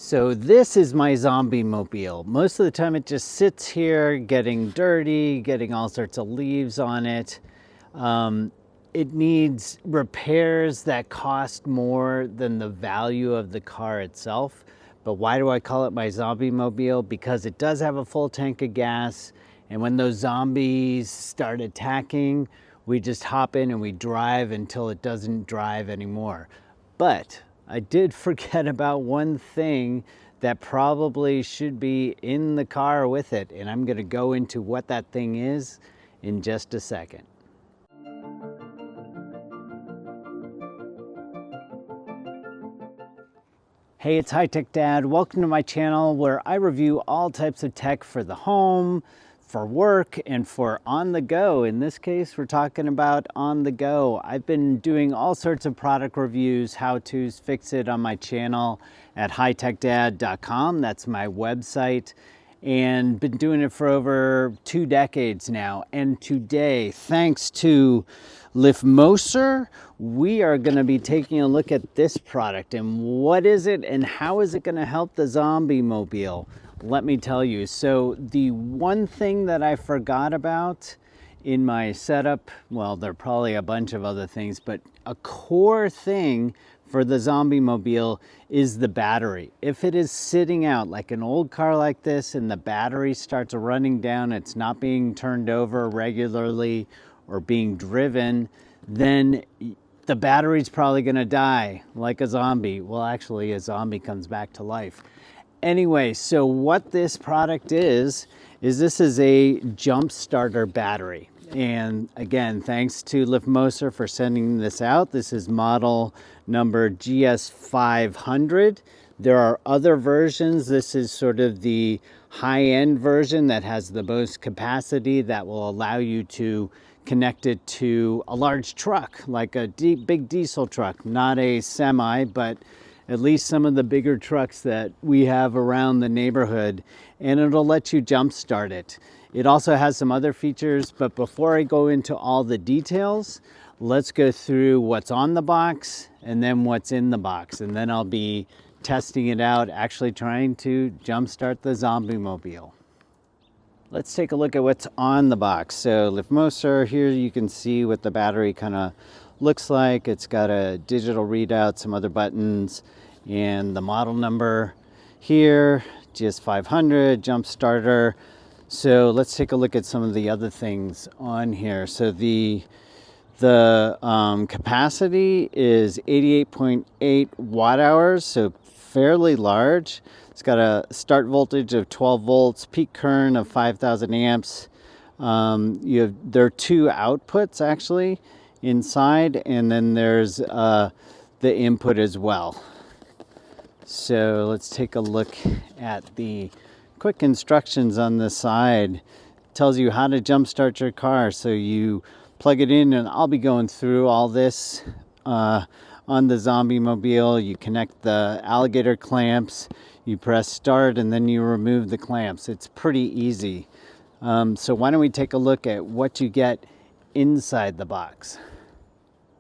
So this is my zombie mobile. Most of the time it just sits here getting dirty, getting all sorts of leaves on it. It needs repairs that cost more than the value of the car itself. But why do I call it my zombie mobile? Because it does have a full tank of gas, and when those zombies start attacking, we just hop in and we drive until it doesn't drive anymore. But I did forget about one thing that probably should be in the car with it, and I'm going to go into what that thing is in just a second. Hey, it's HighTechDad. Welcome to my channel where I review all types of tech for the home, for work, and for on the go. In this case, we're talking about on the go. I've been doing all sorts of product reviews, how-tos, fix it on my channel at HighTechDad.com. That's my website, and been doing it for over 2 decades now. And today, thanks to LIFMOCER, we are going to be taking a look at this product and what is it and how is it going to help the zombie mobile. Let me tell you. So the one thing that I forgot about in my setup, well, there are probably a bunch of other things, but a core thing for the zombie mobile is the battery. If it is sitting out like an old car like this and the battery starts running down, it's not being turned over regularly or being driven, then the battery's probably going to die like a zombie. Well, actually, a zombie comes back to life. Anyway, so what this product is this is a jump starter battery. And again, thanks to LIFMOCER for sending this out. This is model number GS500. There are other versions. This is sort of the high-end version that has the most capacity that will allow you to connect it to a large truck, like a big diesel truck, not a semi, but at least some of the bigger trucks that we have around the neighborhood, and it'll let you jumpstart it. It also has some other features, but before I go into all the details, let's go through what's on the box and then what's in the box, and then I'll be testing it out, actually trying to jumpstart the zombie mobile. Let's take a look at what's on the box. So LIFMOCER, here you can see what the battery kind of looks like. It's got a digital readout, some other buttons, and the model number here, GS500, jump starter. So let's take a look at some of the other things on here. So the capacity is 88.8 watt hours, so fairly large. It's got a start voltage of 12 volts, peak current of 5,000 amps. There are 2 outputs actually inside, and then there's the input as well. So let's take a look at the quick instructions on the side. It tells you how to jumpstart your car. So you plug it in, and I'll be going through all this on the zombie mobile. You connect the alligator clamps, you press start, and then you remove the clamps. It's pretty easy. So why don't we take a look at what you get inside the box.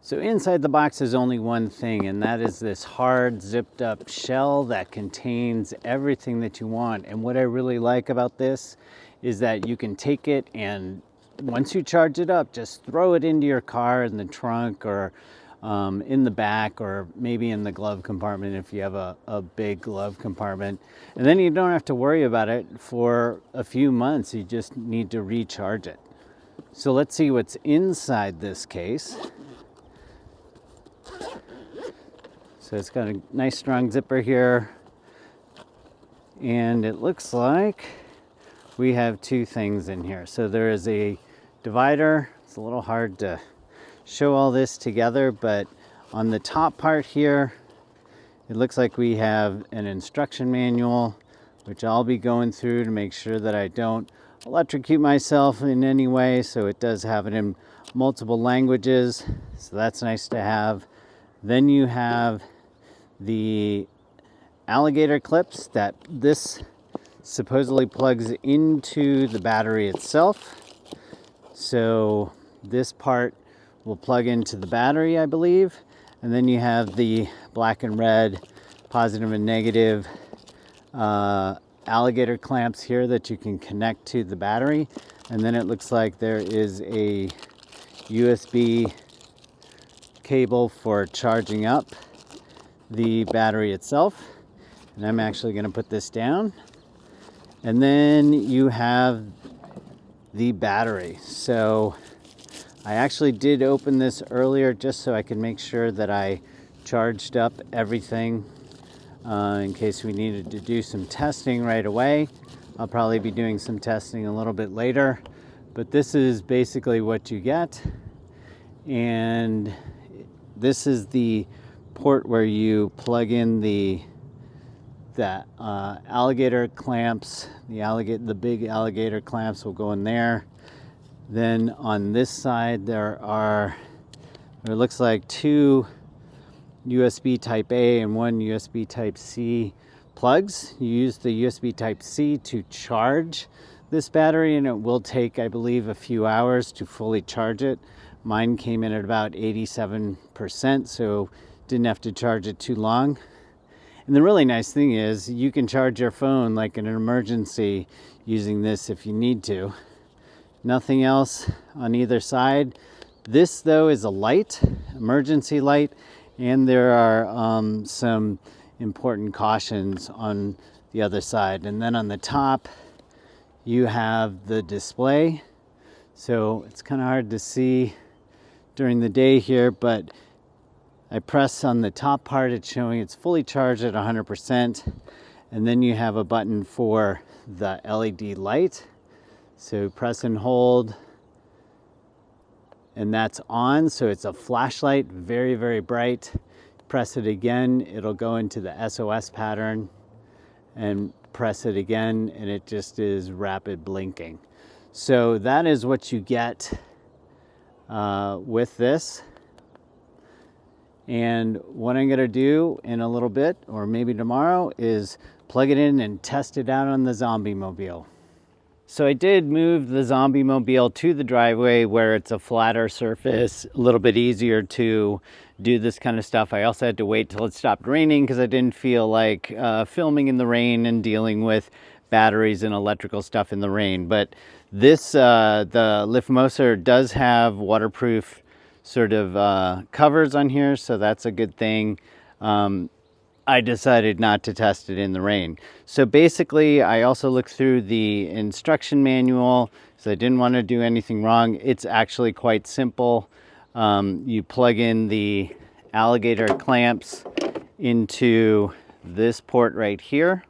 So inside the box is only one thing, and that is this hard zipped up shell that contains everything that you want. And what I really like about this is that you can take it, and once you charge it up, just throw it into your car in the trunk, or in the back, or maybe in the glove compartment if you have a big glove compartment. And then you don't have to worry about it for a few months. You just need to recharge it. So let's see what's inside this case. So it's got a nice strong zipper here, and it looks like we have 2 things in here. So there is a divider. It's a little hard to show all this together, but on the top part here, it looks like we have an instruction manual, which I'll be going through to make sure that I don't electrocute myself in any way. So it does have it in multiple languages, so that's nice to have. Then you have the alligator clips that this supposedly plugs into the battery itself. So this part will plug into the battery, I believe. And then you have the black and red, positive and negative alligator clamps here that you can connect to the battery. And then it looks like there is a USB cable for charging up the battery itself. And I'm actually going to put this down. And then you have the battery. So I actually did open this earlier just so I could make sure that I charged up everything in case we needed to do some testing right away. I'll probably be doing some testing a little bit later, but this is basically what you get. And this is the port where you plug in the alligator clamps. The big alligator clamps will go in there. Then on this side there looks like 2 USB type A and 1 USB type C plugs. You use the USB type C to charge this battery, and it will take, I believe, a few hours to fully charge it. Mine came in at about 87%, so didn't have to charge it too long. And the really nice thing is you can charge your phone like in an emergency using this if you need to. Nothing else on either side. This though is a light, emergency light, and there are some important cautions on the other side. And then on the top you have the display. So it's kind of hard to see during the day here, but I press on the top part, it's showing it's fully charged at 100%. And then you have a button for the LED light. So press and hold, and that's on. So it's a flashlight, very, very bright. Press it again, it'll go into the SOS pattern, and press it again, and it just is rapid blinking. So that is what you get with this. And what I'm gonna do in a little bit, or maybe tomorrow, is plug it in and test it out on the Zombie Mobile. So I did move the Zombie Mobile to the driveway where it's a flatter surface, a little bit easier to do this kind of stuff. I also had to wait till it stopped raining because I didn't feel like filming in the rain and dealing with batteries and electrical stuff in the rain. But this, the LIFMOCER does have waterproof sort of covers on here, so that's a good thing. I decided not to test it in the rain. So basically, I also looked through the instruction manual, so I didn't want to do anything wrong. It's actually quite simple. You plug in the alligator clamps into this port right here,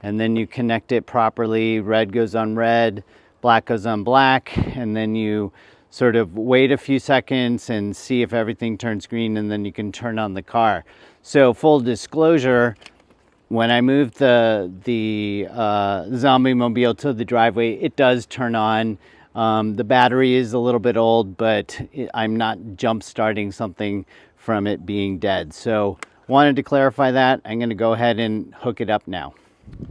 and then you connect it properly. Red goes on red, black goes on black, and then you sort of wait a few seconds and see if everything turns green, and then you can turn on the car. So full disclosure, when I moved the Zombie Mobile to the driveway, it does turn on. The battery is a little bit old, but I'm not jump starting something from it being dead. So wanted to clarify that. I'm gonna go ahead and hook it up now.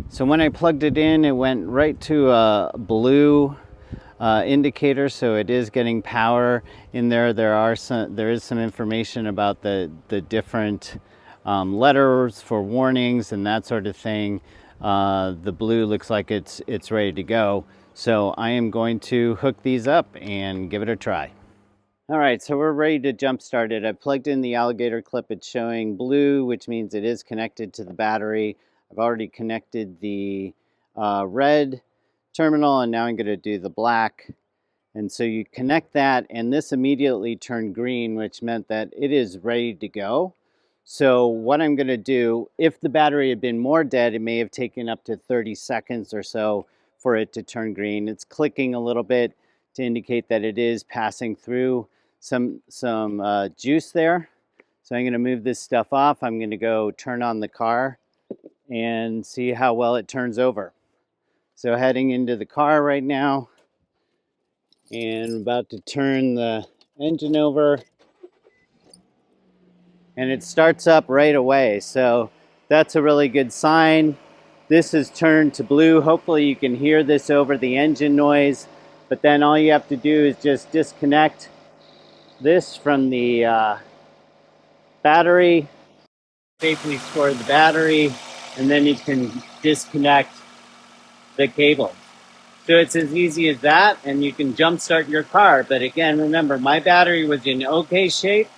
So when I plugged it in, it went right to a blue indicator, so it is getting power in there. There is some information about the different letters for warnings and that sort of thing. The blue looks like it's ready to go. So I am going to hook these up and give it a try. All right, so we're ready to jump start it. I plugged in the alligator clip. It's showing blue, which means it is connected to the battery. I've already connected the red terminal, and now I'm going to do the black. And so you connect that, and this immediately turned green, which meant that it is ready to go. So what I'm going to do, if the battery had been more dead, it may have taken up to 30 seconds or so for it to turn green. It's clicking a little bit to indicate that it is passing through some juice there. So I'm going to move this stuff off. I'm going to go turn on the car and see how well it turns over. So heading into the car right now, and about to turn the engine over, and it starts up right away. So that's a really good sign. This has turned to blue. Hopefully you can hear this over the engine noise, but then all you have to do is just disconnect this from the battery, safely store the battery, and then you can disconnect the cables. So it's as easy as that, and you can jumpstart your car. But again, remember, my battery was in okay shape,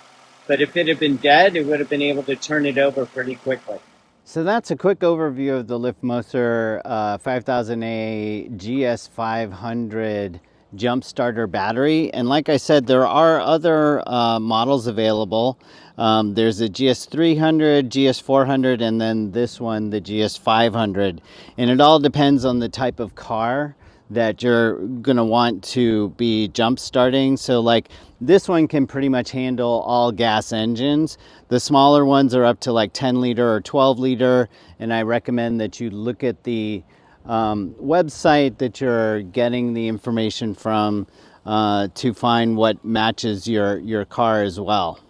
but if it had been dead, it would have been able to turn it over pretty quickly. So that's a quick overview of the LIFMOCER 5000A GS500 jump starter battery. And like I said, there are other models available. There's a GS300, GS400, and then this one, the GS500. And it all depends on the type of car that you're gonna want to be jump starting. So like this one can pretty much handle all gas engines. The smaller ones are up to like 10 liter or 12 liter. And I recommend that you look at the website that you're getting the information from to find what matches your car as well.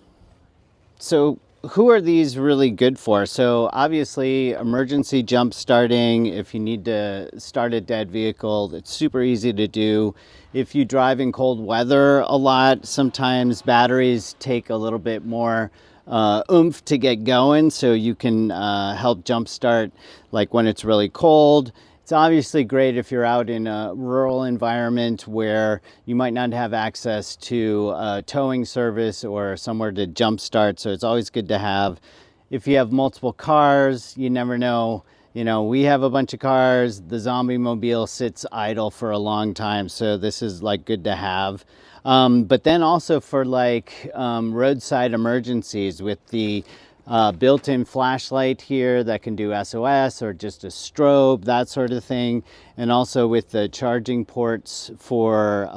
So who are these really good for? So obviously emergency jump starting. If you need to start a dead vehicle, it's super easy to do. If you drive in cold weather a lot, sometimes batteries take a little bit more oomph to get going, so you can help jumpstart like when it's really cold. It's obviously great if you're out in a rural environment where you might not have access to a towing service or somewhere to jumpstart, so it's always good to have. If you have multiple cars, you never know. You know, we have a bunch of cars, the zombie mobile sits idle for a long time, so this is like good to have. But then also for like roadside emergencies with the built-in flashlight here that can do SOS or just a strobe, that sort of thing. And also with the charging ports for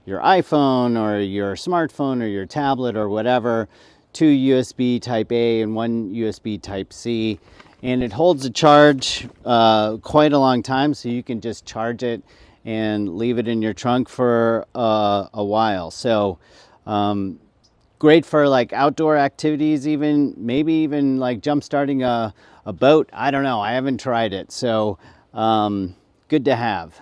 your iPhone or your smartphone or your tablet or whatever, 2 USB type A and 1 USB type C. And it holds a charge quite a long time, so you can just charge it and leave it in your trunk for a while. So great for like outdoor activities, even maybe even like jump starting a boat. I don't know, I haven't tried it, so good to have.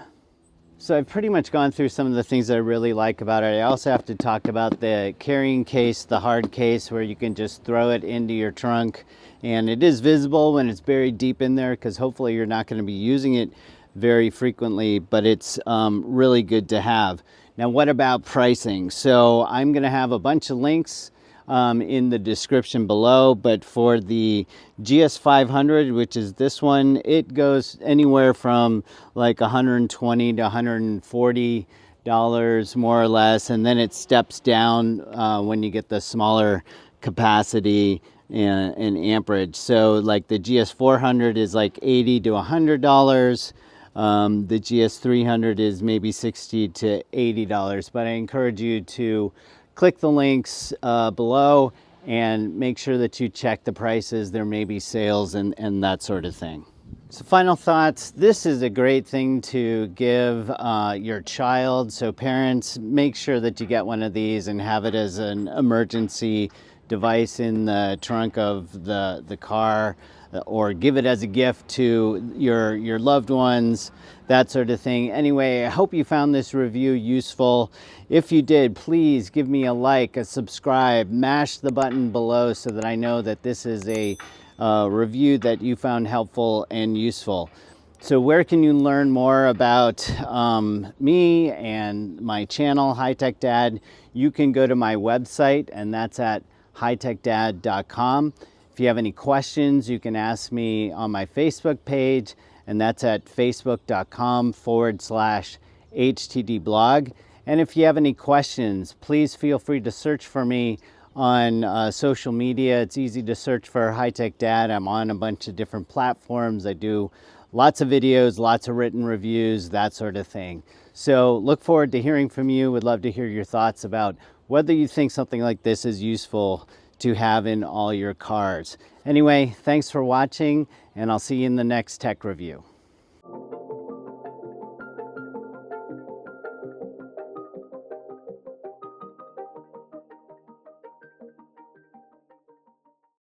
So I've pretty much gone through some of the things that I really like about it. I also have to talk about the carrying case, the hard case, where you can just throw it into your trunk, and it is visible when it's buried deep in there, because hopefully you're not going to be using it very frequently, but it's really good to have. Now, what about pricing? So I'm going to have a bunch of links in the description below, but for the GS500, which is this one, it goes anywhere from like $120 to $140 more or less, and then it steps down when you get the smaller capacity and amperage. So like the GS400 is like $80 to $100. The GS300 is maybe $60 to $80, but I encourage you to click the links below and make sure that you check the prices. There may be sales and that sort of thing. So final thoughts, this is a great thing to give your child. So parents, make sure that you get one of these and have it as an emergency device in the trunk of the car, or give it as a gift to your loved ones, that sort of thing. Anyway, I hope you found this review useful. If you did, please give me a like, a subscribe, mash the button below so that I know that this is a review that you found helpful and useful. So where can you learn more about me and my channel, HighTechDad? You can go to my website, and that's at HighTechDad.com. If you have any questions, you can ask me on my Facebook page, and that's at facebook.com/HTDblog. And if you have any questions, please feel free to search for me on social media. It's easy to search for HighTechDad. I'm on a bunch of different platforms. I do lots of videos, lots of written reviews, that sort of thing. So look forward to hearing from you. Would love to hear your thoughts about whether you think something like this is useful to have in all your cars. Anyway, thanks for watching, and I'll see you in the next tech review.